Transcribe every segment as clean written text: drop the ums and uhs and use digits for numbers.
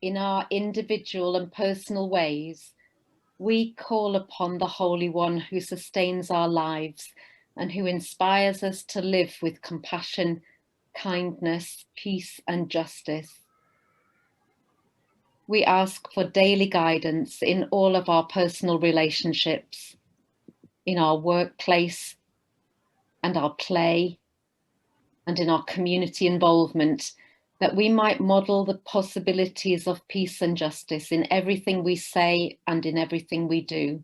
in our individual and personal ways, we call upon the Holy One who sustains our lives and who inspires us to live with compassion, kindness, peace, and justice. We ask for daily guidance in all of our personal relationships, in our workplace and our play, and in our community involvement, that we might model the possibilities of peace and justice in everything we say and in everything we do.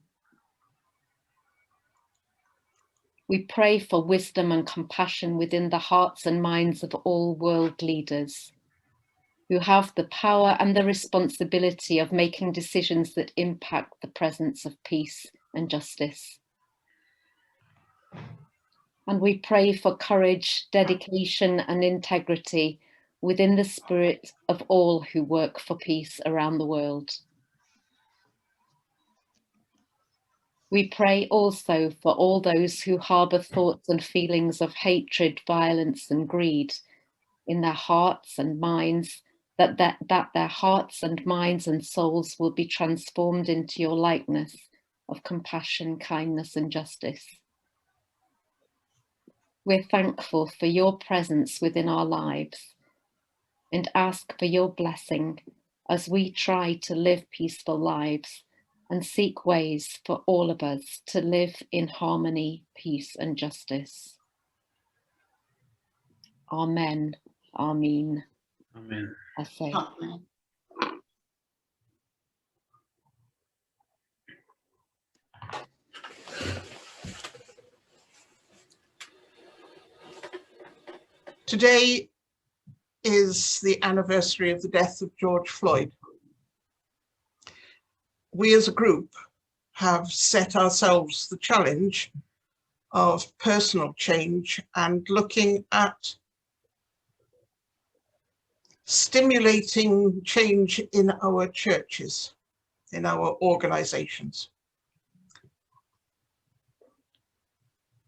We pray for wisdom and compassion within the hearts and minds of all world leaders who have the power and the responsibility of making decisions that impact the presence of peace and justice. And we pray for courage, dedication, and integrity within the spirit of all who work for peace around the world. We pray also for all those who harbour thoughts and feelings of hatred, violence, and greed in their hearts and minds, that their hearts and minds and souls will be transformed into your likeness of compassion, kindness, and justice. We're thankful for your presence within our lives and ask for your blessing as we try to live peaceful lives and seek ways for all of us to live in harmony, peace, and justice. Amen. Amen. Amen. I say. Amen. Today is the anniversary of the death of George Floyd. We as a group have set ourselves the challenge of personal change and looking at stimulating change in our churches, in our organizations.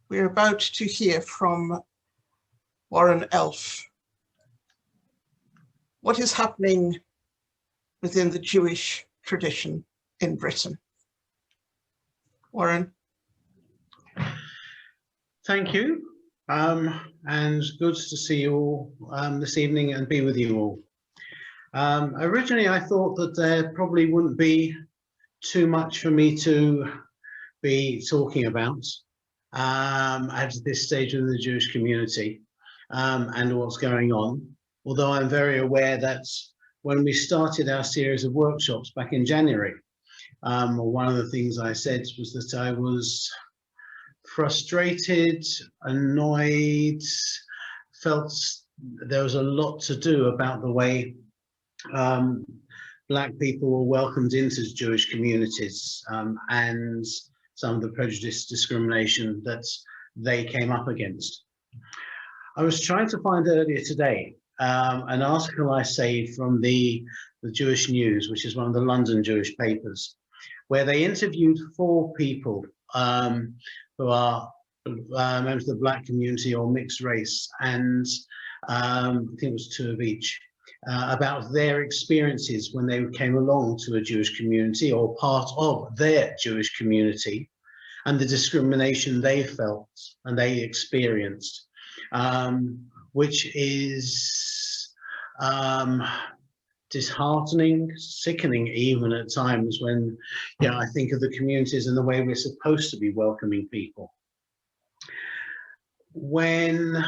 We're about to hear from Warren Elf. What is happening within the Jewish tradition in Britain? Warren. Thank you, and good to see you all this evening and be with you all. Originally, I thought that there probably wouldn't be too much for me to be talking about at this stage in the Jewish community and what's going on, although I'm very aware that when we started our series of workshops back in January, one of the things I said was that I was frustrated, annoyed, felt there was a lot to do about the way Black people were welcomed into Jewish communities and some of the prejudice, discrimination that they came up against. I was trying to find earlier today an article I saved from the Jewish News, which is one of the London Jewish papers, where they interviewed 4 people who are members of the Black community or mixed race, and I think it was 2 of each, about their experiences when they came along to a Jewish community or part of their Jewish community, and the discrimination they felt and they experienced, which is disheartening, sickening even at times when, you know, I think of the communities and the way we're supposed to be welcoming people. When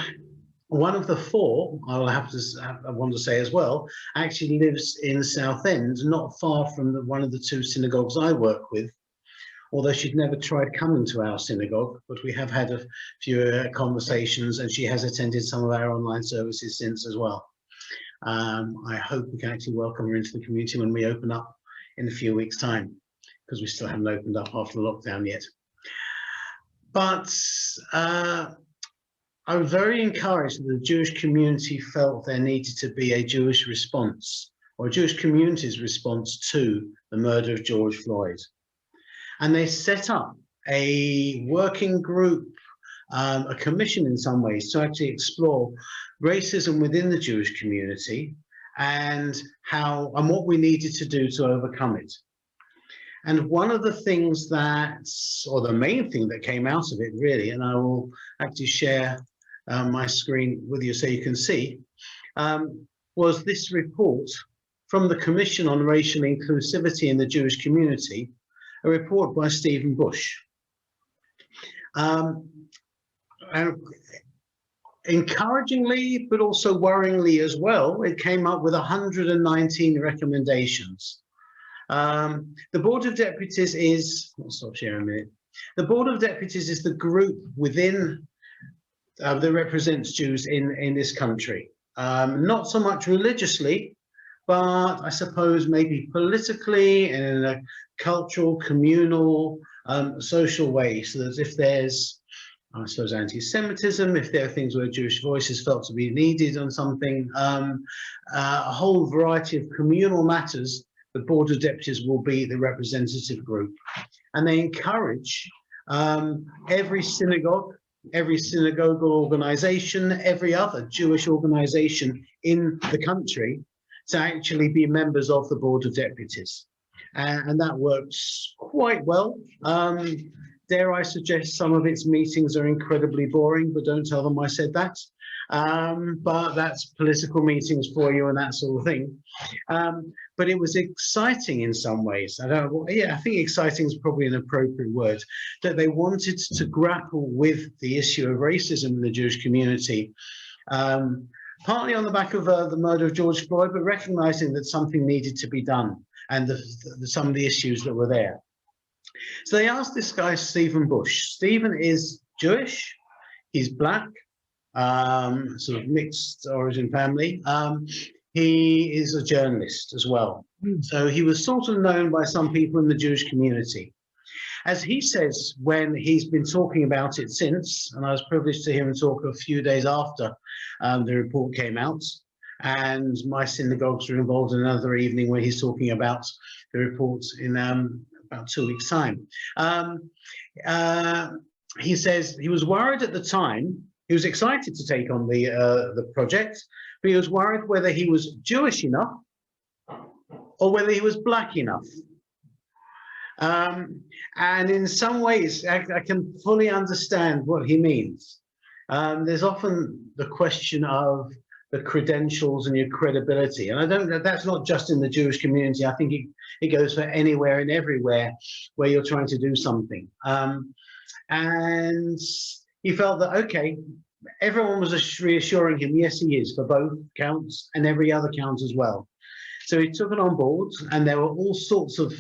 one of the 4, I want to say as well, actually lives in Southend, not far from one of the 2 synagogues I work with, although she'd never tried coming to our synagogue, but we have had a few conversations and she has attended some of our online services since as well. I hope we can actually welcome her into the community when we open up in a few weeks' time, because we still haven't opened up after the lockdown yet. But I was very encouraged that the Jewish community felt there needed to be a Jewish response, or a Jewish community's response to the murder of George Floyd. And they set up a working group, a commission in some ways, to actually explore racism within the Jewish community and what we needed to do to overcome it. And one of the things or the main thing that came out of it really, and I will actually share my screen with you so you can see, was this report from the Commission on Racial Inclusivity in the Jewish Community, a report by Stephen Bush. And encouragingly, but also worryingly as well, it came up with 119 recommendations. The Board of Deputies is, I'll stop sharing a minute. The Board of Deputies is the group within that represents Jews in this country. Not so much religiously, but I suppose maybe politically and in a cultural, communal, social way. So that if there's, I suppose, anti-Semitism, if there are things where Jewish voices felt to be needed on something, a whole variety of communal matters, the Board of Deputies will be the representative group. And they encourage every synagogue, every synagogal organization, every other Jewish organization in the country to actually be members of the Board of Deputies. And that works quite well. Dare I suggest some of its meetings are incredibly boring, but don't tell them I said that. But that's political meetings for you and that sort of thing. But it was exciting in some ways. I think exciting is probably an appropriate word, that they wanted to grapple with the issue of racism in the Jewish community, partly on the back of the murder of George Floyd, but recognizing that something needed to be done and some of the issues that were there. So they asked this guy, Stephen Bush. Stephen is Jewish, he's black, sort of mixed origin family. He is a journalist as well. So he was sort of known by some people in the Jewish community. As he says, when he's been talking about it since, and I was privileged to hear him talk a few days after the report came out, and my synagogues were involved in another evening where he's talking about the report in about 2 weeks' time. He says he was worried at the time. He was excited to take on the project, but he was worried whether he was Jewish enough or whether he was black enough. And in some ways, I can fully understand what he means. There's often the question of the credentials and your credibility. And that's not just in the Jewish community. I think it goes for anywhere and everywhere where you're trying to do something. And he felt that, okay, everyone was reassuring him, yes, he is, for both counts and every other count as well. So he took it on board, and there were all sorts of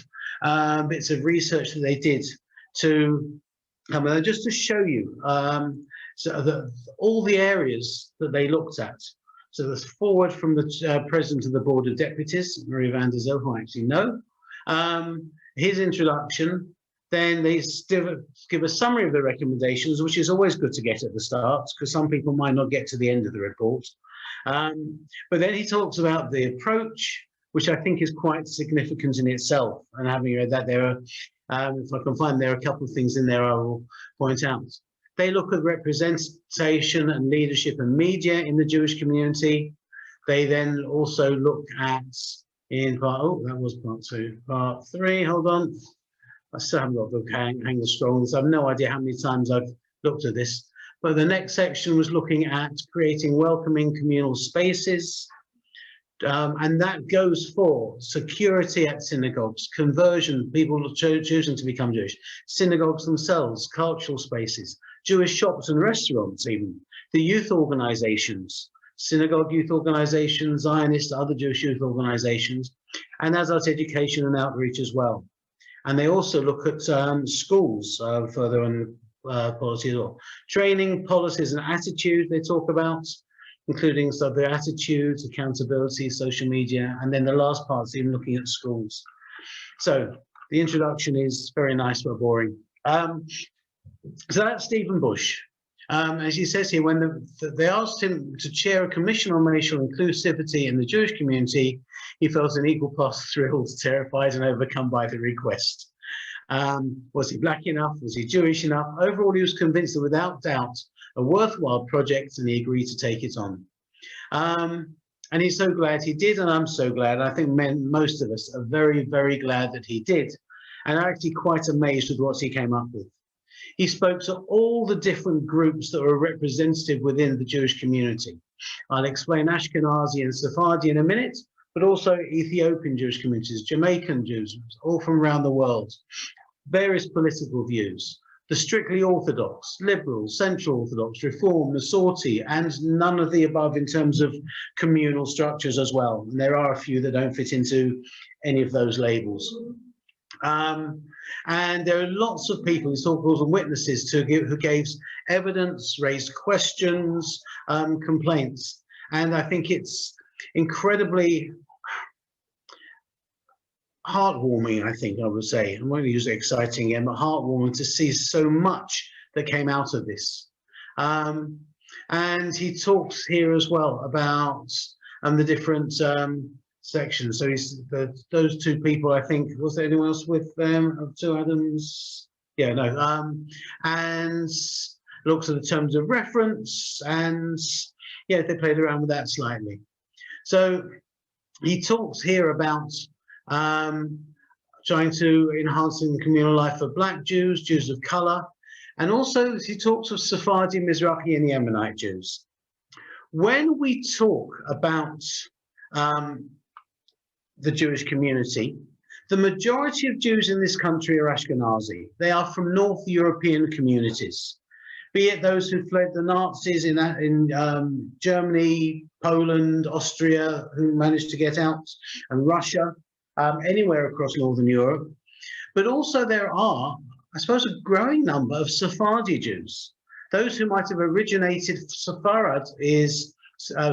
bits of research that they did to, just to show you, all the areas that they looked at. So there's forward from the President of the Board of Deputies, Marie van der Zel, who I actually know, his introduction. Then they give a summary of the recommendations, which is always good to get at the start, because some people might not get to the end of the report. But then he talks about the approach, which I think is quite significant in itself. And having read that, there are, if I can find, there are a couple of things in there I will point out. They look at representation and leadership and media in the Jewish community. They then also look at, in part, oh, that was part 2. Part 3, hold on. I still haven't got the hang the scroll, so I have no idea how many times I've looked at this. But the next section was looking at creating welcoming communal spaces. And that goes for security at synagogues, conversion, people choosing to become Jewish, synagogues themselves, cultural spaces, Jewish shops and restaurants even, the youth organizations, synagogue youth organizations, Zionist, other Jewish youth organizations, and adult education and outreach as well. And they also look at schools further on policy as well. Training, policies and attitude they talk about, including the attitudes, accountability, social media, and then the last part is even looking at schools. So the introduction is very nice but boring. So that's Stephen Bush. As he says here, when they asked him to chair a commission on racial inclusivity in the Jewish community, he felt an equal parts thrilled, terrified, and overcome by the request. Was he black enough? Was he Jewish enough? Overall, he was convinced that without doubt, a worthwhile project, and he agreed to take it on. And he's so glad he did, and I'm so glad. I think most of us are very, very glad that he did, and are actually quite amazed with what he came up with. He spoke to all the different groups that were representative within the Jewish community. I'll explain Ashkenazi and Sephardi in a minute, but also Ethiopian Jewish communities, Jamaican Jews, all from around the world, various political views, the strictly Orthodox, Liberal, Central Orthodox, Reform, Masorti, and none of the above in terms of communal structures as well. And there are a few that don't fit into any of those labels. And there are lots of people, so-called witnesses, who gave evidence, raised questions, complaints. And I think it's incredibly heartwarming, I think I would say. I'm going to use exciting again, but heartwarming to see so much that came out of this. And he talks here as well about the different sections. So he's those two people, I think. Was there anyone else with them? Two Adams? Yeah, no. And looks at the terms of reference, and yeah, they played around with that slightly. So he talks here about trying to enhancing the communal life of Black Jews, Jews of color, and also he talks of Sephardi, Mizrahi, and Yemenite Jews. When we talk about the Jewish community, the majority of Jews in this country are Ashkenazi. They are from North European communities, be it those who fled the Nazis in Germany, Poland, Austria, who managed to get out, and Russia, anywhere across Northern Europe. But also there are, I suppose, a growing number of Sephardi Jews. Those who might have originated, Sepharad is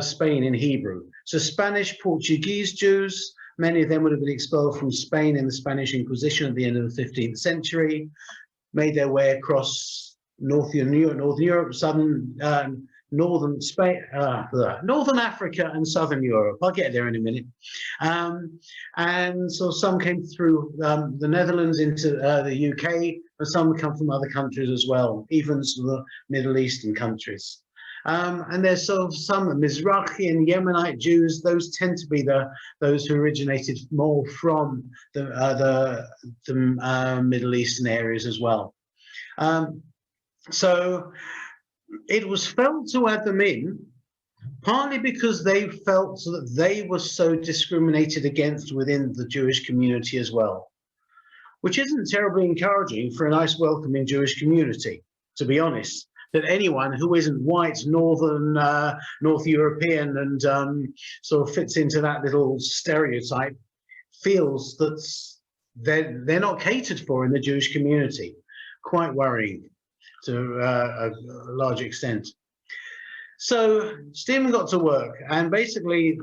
Spain in Hebrew. So Spanish, Portuguese Jews, many of them would have been expelled from Spain in the Spanish Inquisition at the end of the 15th century, made their way across Northern Europe, southern, northern Spain, Northern Africa and Southern Europe. I'll get there in a minute. And so some came through the Netherlands into the UK, but some come from other countries as well, even some of the Middle Eastern countries. And there's sort of some Mizrahi and Yemenite Jews. Those tend to be those who originated more from the Middle Eastern areas as well. So it was felt to add them in, partly because they felt that they were so discriminated against within the Jewish community as well, which isn't terribly encouraging for a nice, welcoming Jewish community, to be honest. That anyone who isn't white, North European, and sort of fits into that little stereotype, feels that they're not catered for in the Jewish community. Quite worrying to a large extent. So Stephen got to work, and basically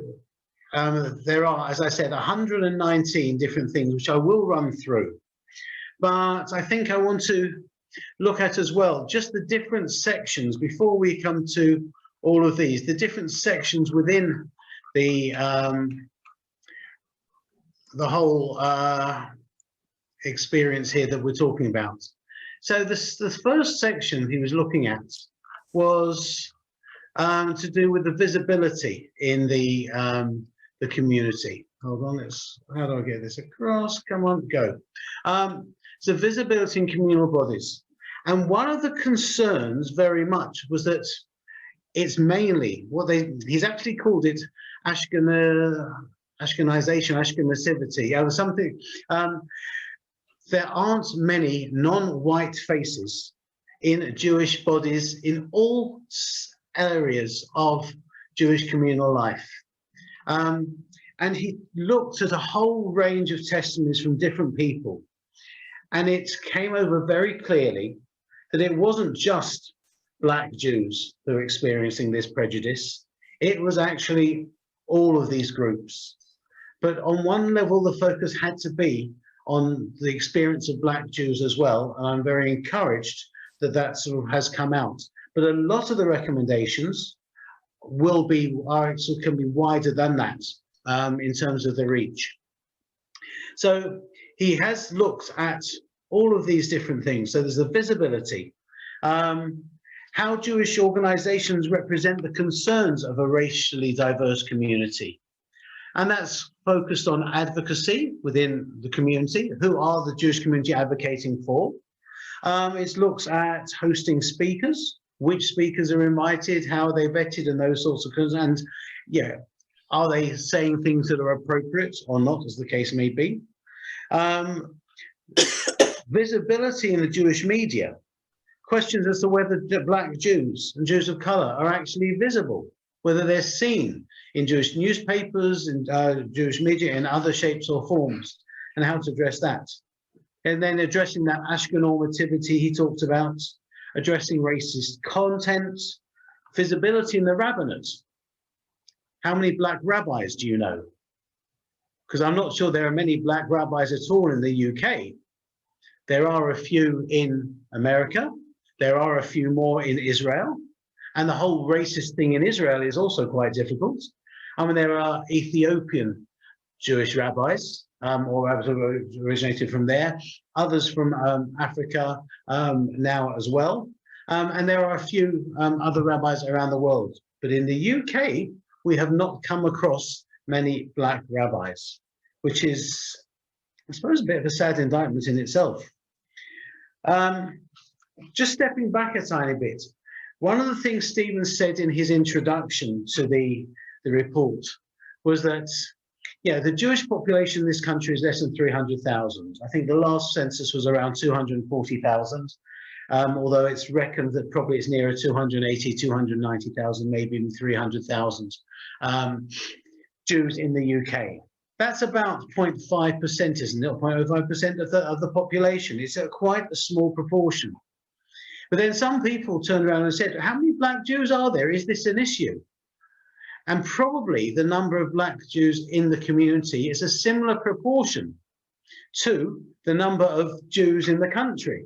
there are, as I said, 119 different things which I will run through, but I think I want to look at as well just the different sections before we come to all of these, the different sections within the whole experience here that we're talking about. So the first section he was looking at was to do with the visibility in the community. Hold on, how do I get this across? Come on, go. So visibility in communal bodies. And one of the concerns very much was that it's mainly what he's actually called it Ashkenazation, Ashkenazivity, something. There aren't many non-white faces in Jewish bodies in all areas of Jewish communal life. And he looked at a whole range of testimonies from different people. And it came over very clearly that it wasn't just Black Jews who were experiencing this prejudice. It was actually all of these groups. But on one level, the focus had to be on the experience of Black Jews as well. And I'm very encouraged that that sort of has come out. But a lot of the recommendations can be wider than that in terms of the reach. So he has looked at all of these different things. So there's the visibility. how Jewish organizations represent the concerns of a racially diverse community. And that's focused on advocacy within the community. Who are the Jewish community advocating for? It looks at hosting speakers, which speakers are invited, how are they vetted, and those sorts of things. And yeah, are they saying things that are appropriate or not, as the case may be? Visibility in the Jewish media. Questions as to whether Black Jews and Jews of color are actually visible, whether they're seen in Jewish newspapers and Jewish media in other shapes or forms, and how to address that. And then addressing that Ashkenormativity he talked about, addressing racist content, visibility in the rabbinate. How many Black rabbis do you know? Because I'm not sure there are many Black rabbis at all in the UK. There are a few in America. There are a few more in Israel. And the whole racist thing in Israel is also quite difficult. I mean, there are Ethiopian Jewish rabbis, or rabbis who originated from there, others from Africa now as well. And there are a few other rabbis around the world. But in the UK, we have not come across many Black rabbis, which is, I suppose, a bit of a sad indictment in itself. Just stepping back a tiny bit, one of the things Stephen said in his introduction to the report was that, yeah, the Jewish population in this country is less than 300,000. I think the last census was around 240,000, although it's reckoned that probably it's nearer 280, 290,000, maybe even 300,000 Jews in the UK. That's about 0.5%, isn't it? 0.05% of the population. It's quite a small proportion. But then some people turned around and said, how many Black Jews are there? Is this an issue? And probably the number of Black Jews in the community is a similar proportion to the number of Jews in the country.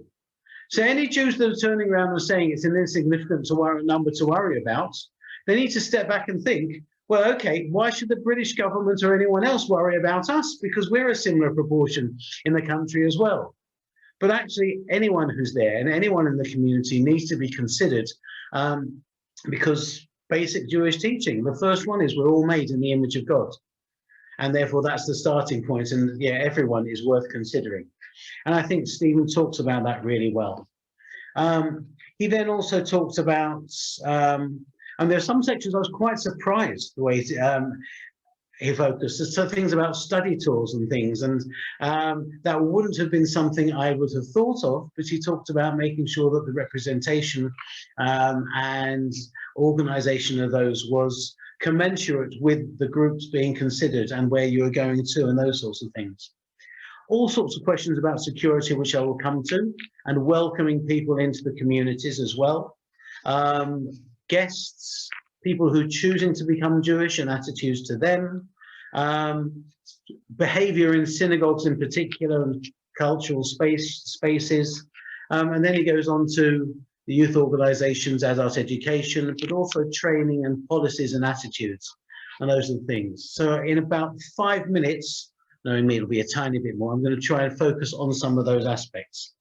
So any Jews that are turning around and saying it's an insignificant number to worry about, they need to step back and think, well, okay, why should the British government or anyone else worry about us? Because we're a similar proportion in the country as well. But actually, anyone who's there and anyone in the community needs to be considered, because basic Jewish teaching, the first one is we're all made in the image of God. And therefore, that's the starting point. And yeah, everyone is worth considering. And I think Stephen talks about that really well. He then also talks about, and there are some sections I was quite surprised the way he focused. So things about study tours and things, and that wouldn't have been something I would have thought of, but he talked about making sure that the representation and organization of those was commensurate with the groups being considered and where you were going to and those sorts of things. All sorts of questions about security, which I will come to, and welcoming people into the communities as well. Guests, people who are choosing to become Jewish and attitudes to them, behavior in synagogues in particular and cultural spaces. And then he goes on to the youth organizations, adult education, but also training and policies and attitudes. And those are the things. So in about 5 minutes, knowing me, it'll be a tiny bit more, I'm going to try and focus on some of those aspects.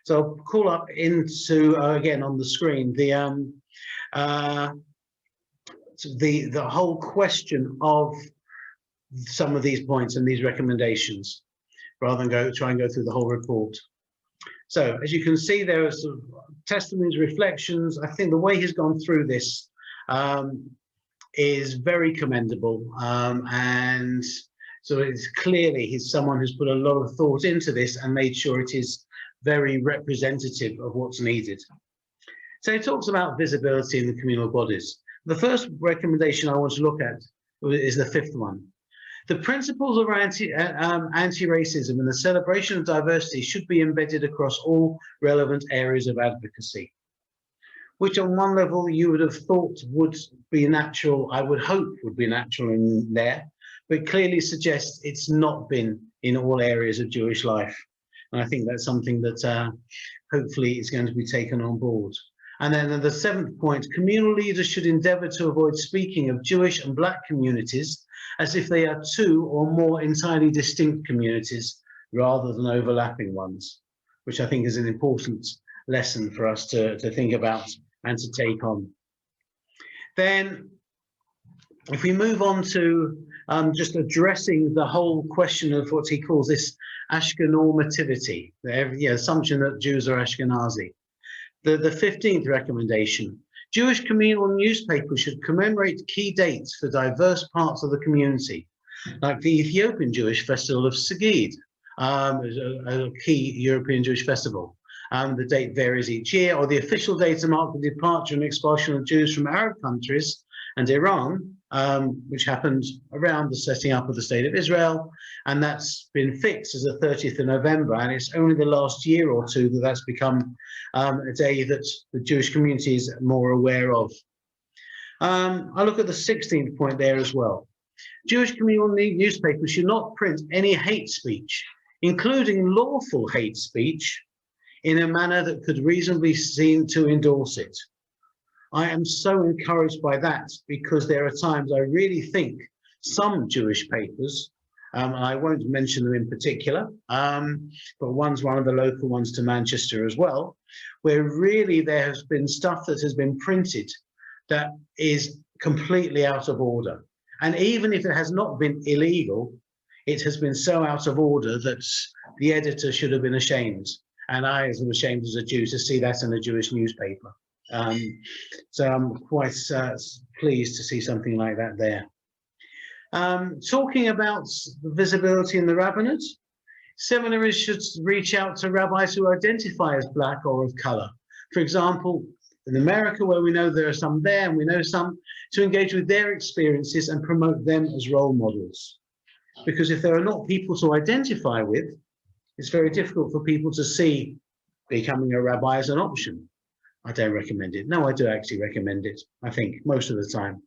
So I'll call up into, again, on the screen, the whole question of some of these points and these recommendations, rather than try and go through the whole report. So as you can see, there are sort of testimonies, reflections. I think the way he's gone through this is very commendable, and so it's clearly he's someone who's put a lot of thought into this and made sure it is very representative of what's needed. So he talks about visibility in the communal bodies. The first recommendation I want to look at is the fifth one. The principles of anti-racism and the celebration of diversity should be embedded across all relevant areas of advocacy, which on one level you would have thought would be natural, I would hope would be natural in there, but clearly suggests it's not been in all areas of Jewish life. And I think that's something that hopefully is going to be taken on board. And then the seventh point, communal leaders should endeavor to avoid speaking of Jewish and Black communities as if they are two or more entirely distinct communities rather than overlapping ones, which I think is an important lesson for us to think about and to take on. Then if we move on to just addressing the whole question of what he calls this Ashkenormativity, the assumption that Jews are Ashkenazi. The 15th recommendation, Jewish communal newspapers should commemorate key dates for diverse parts of the community, like the Ethiopian Jewish Festival of Sagid, a key European Jewish festival. The date varies each year, or the official date to mark the departure and expulsion of Jews from Arab countries and Iran, which happened around the setting up of the State of Israel, and that's been fixed as the 30th of November, and it's only the last year or two that that's become a day that the Jewish community is more aware of. I look at the 16th point there as well. Jewish communal newspapers should not print any hate speech, including lawful hate speech, in a manner that could reasonably seem to endorse it. I am so encouraged by that, because there are times I really think some Jewish papers, and I won't mention them in particular, but one's one of the local ones to Manchester as well, where really there has been stuff that has been printed that is completely out of order. And even if it has not been illegal, it has been so out of order that the editor should have been ashamed. And I was ashamed as a Jew to see that in a Jewish newspaper. So I'm quite pleased to see something like that there. Talking about the visibility in the rabbinate, seminaries should reach out to rabbis who identify as black or of color. For example, in America, where we know there are some there and we know some, to engage with their experiences and promote them as role models. Because if there are not people to identify with, it's very difficult for people to see becoming a rabbi as an option. I don't recommend it. No, I do actually recommend it, I think, most of the time.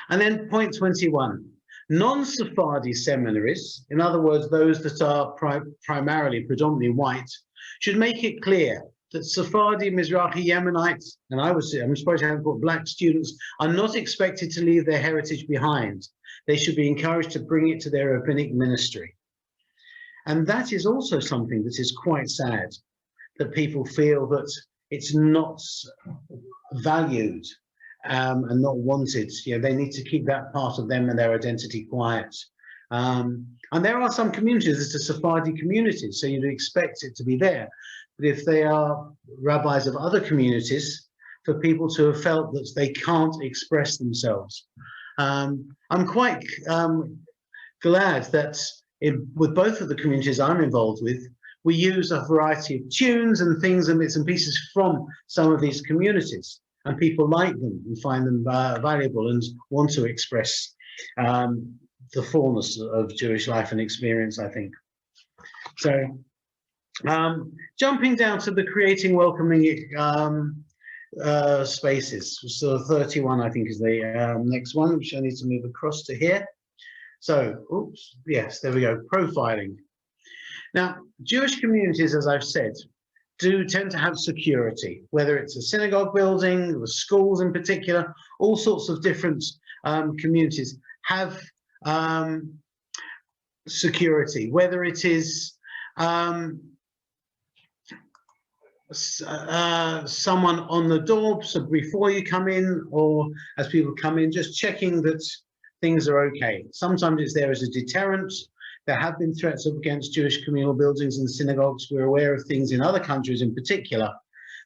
And then point 21, non-Sephardi seminaries, in other words, those that are primarily, predominantly white, should make it clear that Sephardi, Mizrahi, Yemenites, and I'm supposed to have put black students, are not expected to leave their heritage behind. They should be encouraged to bring it to their rabbinic ministry. And that is also something that is quite sad, that people feel that it's not valued and not wanted. You know, they need to keep that part of them and their identity quiet. And there are some communities, it's a Sephardi community, so you'd expect it to be there. But if they are rabbis of other communities, for people to have felt that they can't express themselves. I'm quite glad that with both of the communities I'm involved with, we use a variety of tunes and things and bits and pieces from some of these communities, and people like them and find them valuable and want to express the fullness of Jewish life and experience, I think. So jumping down to the creating welcoming spaces. So 31, I think, is the next one, which I need to move across to here. So, oops, yes, there we go, profiling. Now, Jewish communities, as I've said, do tend to have security, whether it's a synagogue building, or schools in particular, all sorts of different communities have security, whether it is someone on the door, so before you come in, or as people come in, just checking that things are okay. Sometimes it's there as a deterrent. There have been threats against Jewish communal buildings and synagogues. We're aware of things in other countries in particular.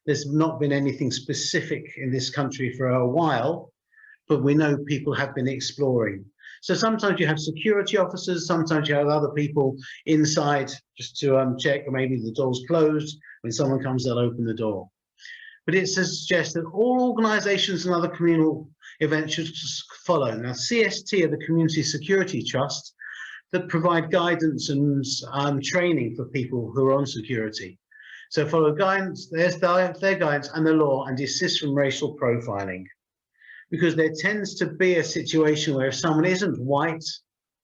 There's not been anything specific in this country for a while, but we know people have been exploring. So sometimes you have security officers, sometimes you have other people inside just to check, or maybe the door's closed. When someone comes, they'll open the door. But it suggests that all organizations and other communal events should follow. Now, CST are the Community Security Trust that provide guidance and training for people who are on security. So follow guidance, their guidance and the law, and desist from racial profiling. Because there tends to be a situation where if someone isn't white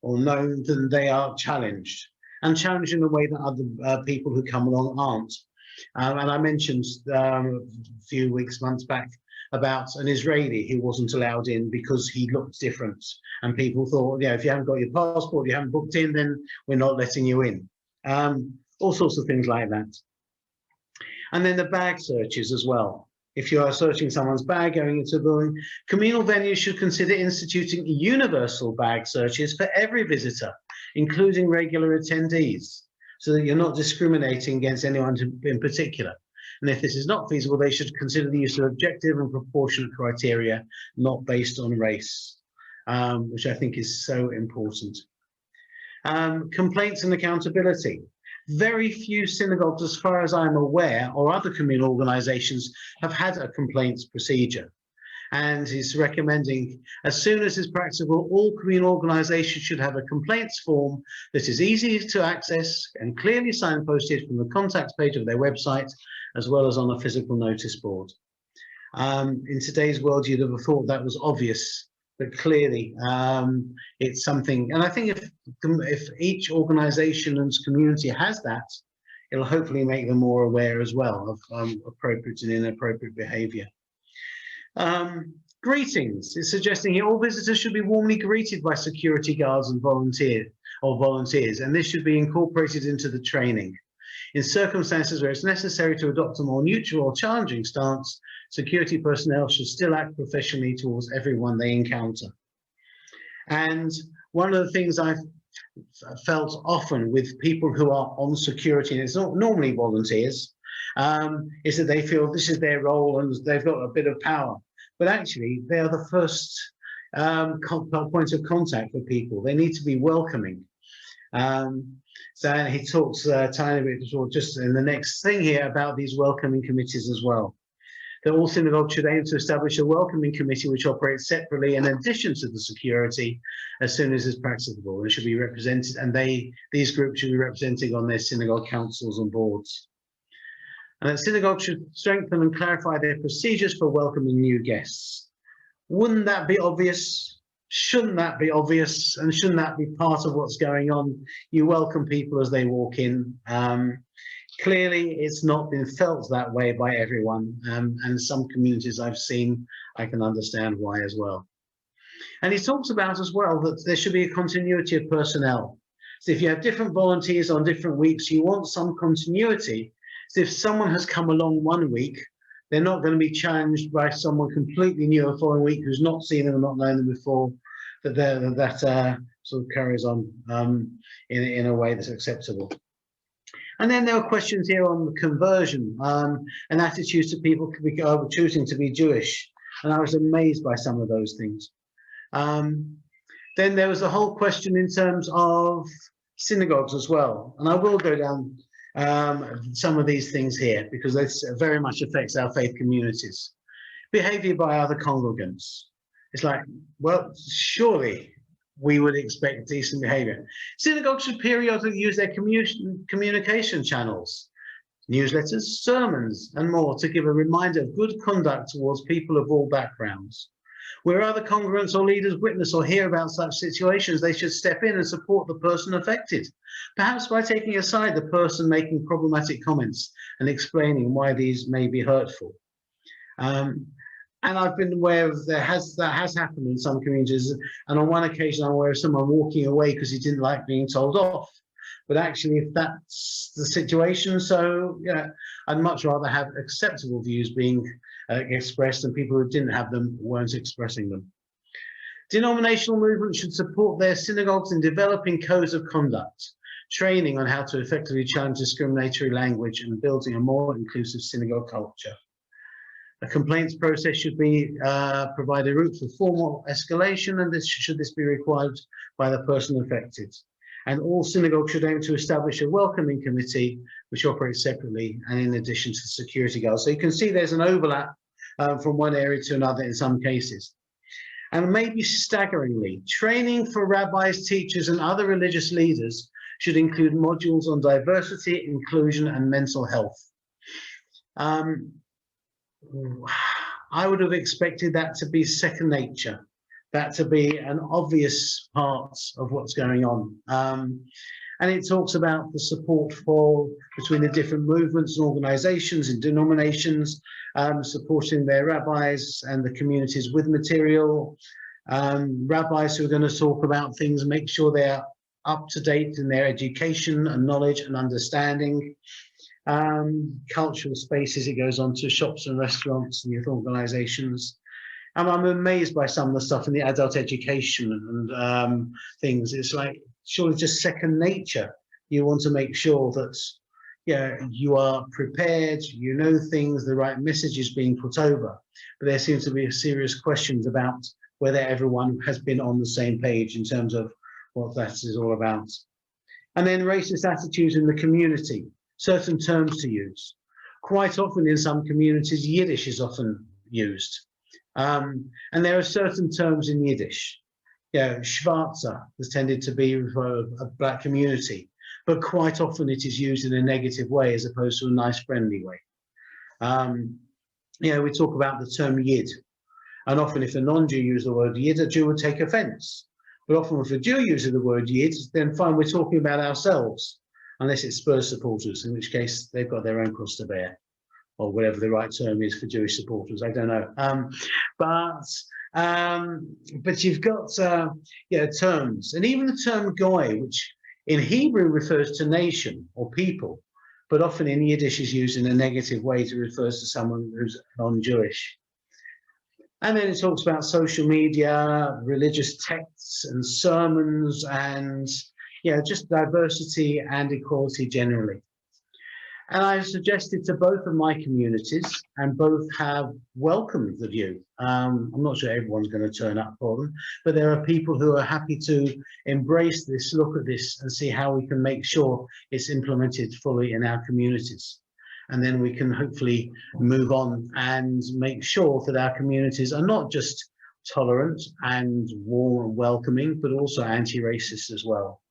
or known, then they are challenged, and challenged in a way that other people who come along aren't. And I mentioned a few months back, about an Israeli who wasn't allowed in because he looked different. And people thought, yeah, if you haven't got your passport, you haven't booked in, then we're not letting you in. All sorts of things like that. And then the bag searches as well. if you are searching someone's bag going into a building, communal venues should consider instituting universal bag searches for every visitor, including regular attendees, so that you're not discriminating against anyone in particular. And if this is not feasible, they should consider the use of objective and proportionate criteria, not based on race, which I think is so important. Complaints and accountability. Very few synagogues, as far as I'm aware, or other communal organizations have had a complaints procedure. And he's recommending, as soon as is practicable, all communal organizations should have a complaints form that is easy to access and clearly signposted from the contact page of their website, as well as on a physical notice board. In today's world, you'd have thought that was obvious, but clearly it's something, and I think if each organization and community has that, it'll hopefully make them more aware as well of appropriate and inappropriate behavior. Greetings. It's suggesting here all visitors should be warmly greeted by security guards and volunteers, and this should be incorporated into the training. In circumstances where it's necessary to adopt a more neutral or challenging stance, security personnel should still act professionally towards everyone they encounter. And one of the things I've felt often with people who are on security, and it's not normally volunteers, is that they feel this is their role and they've got a bit of power. But actually, they are the first point of contact for people. They need to be welcoming. So he talks a tiny bit just in the next thing here about these welcoming committees as well. That all synagogues should aim to establish a welcoming committee which operates separately in addition to the security as soon as is practicable, and should be represented, and these groups should be represented on their synagogue councils and boards. And that synagogues should strengthen and clarify their procedures for welcoming new guests. Wouldn't that be obvious? Shouldn't that be obvious? And shouldn't that be part of what's going on? You welcome people as they walk in. Clearly, it's not been felt that way by everyone. And some communities I've seen, I can understand why as well. And he talks about as well that there should be a continuity of personnel. So if you have different volunteers on different weeks, you want some continuity. So if someone has come along one week, they're not going to be challenged by someone completely new the following week who's not seen them and not known them before, that sort of carries on in a way that's acceptable. And then there were questions here on conversion and attitudes to people choosing to be Jewish. And I was amazed by some of those things. Then there was the whole question in terms of synagogues as well. And I will go down some of these things here because this very much affects our faith communities. Behavior by other congregants. It's like, well, surely we would expect decent behavior. Synagogues should periodically use their communication channels, newsletters, sermons, and more to give a reminder of good conduct towards people of all backgrounds. Where other congregants or leaders witness or hear about such situations, they should step in and support the person affected, perhaps by taking aside the person making problematic comments and explaining why these may be hurtful. And I've been aware of that has happened in some communities. And on one occasion, I'm aware of someone walking away because he didn't like being told off. But actually, if that's the situation, so yeah, I'd much rather have acceptable views being expressed than people who didn't have them weren't expressing them. Denominational movements should support their synagogues in developing codes of conduct, training on how to effectively challenge discriminatory language, and building a more inclusive synagogue culture. A complaints process should be provide a route for formal escalation, and should this be required by the person affected. And all synagogues should aim to establish a welcoming committee which operates separately and in addition to security guards. So you can see there's an overlap from one area to another in some cases. And maybe staggeringly, training for rabbis, teachers, and other religious leaders should include modules on diversity, inclusion, and mental health. I would have expected that to be second nature, that to be an obvious part of what's going on. And it talks about the support between the different movements and organizations and denominations, supporting their rabbis and the communities with material. Rabbis who are going to talk about things, make sure they're up to date in their education and knowledge and understanding. cultural spaces, it goes on to shops and restaurants and youth organisations. And I'm amazed by some of the stuff in the adult education and things. It's like, surely just second nature. You want to make sure that, yeah, you are prepared, you know things, the right message is being put over. But there seems to be serious questions about whether everyone has been on the same page in terms of what that is all about. And then racist attitudes in the community, certain terms to use. Quite often in some communities, Yiddish is often used. And there are certain terms in Yiddish. Yeah, Schwarzer has tended to be for a black community, but quite often it is used in a negative way as opposed to a nice, friendly way. You know, we talk about the term Yid, and often if a non-Jew uses the word Yid, a Jew would take offense. But often if a Jew uses the word Yid, then fine, we're talking about ourselves, unless it's Spurs supporters, in which case they've got their own cross to bear, or whatever the right term is for Jewish supporters, I don't know. But you've got yeah, terms, and even the term goy, which in Hebrew refers to nation or people, but often in Yiddish is used in a negative way to refer to someone who's non-Jewish. And then it talks about social media, religious texts and sermons, and yeah, just diversity and equality generally. And I've suggested to both of my communities, and both have welcomed the view. I'm not sure everyone's going to turn up for them, but there are people who are happy to embrace this, look at this, and see how we can make sure it's implemented fully in our communities. And then we can hopefully move on and make sure that our communities are not just tolerant and warm and welcoming, but also anti-racist as well.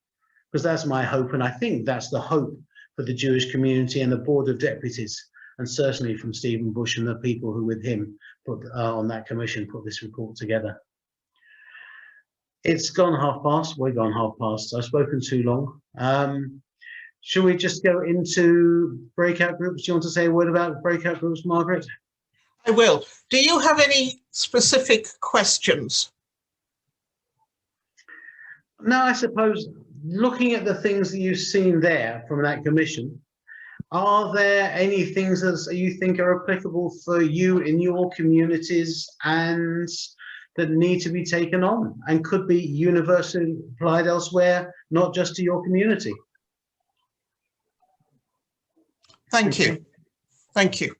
Because that's my hope, and I think that's the hope for the Jewish community and the Board of Deputies, and certainly from Stephen Bush and the people who with him put on that commission put this report together. It's gone past, we're gone past. I've spoken too long. Should we just go into breakout groups? Do you want to say a word about breakout groups, Margaret? I will. Do you have any specific questions? No, I suppose looking at the things that you've seen there from that commission, are there any things that you think are applicable for you in your communities and that need to be taken on and could be universally applied elsewhere, not just to your community? Thank you. Thank you.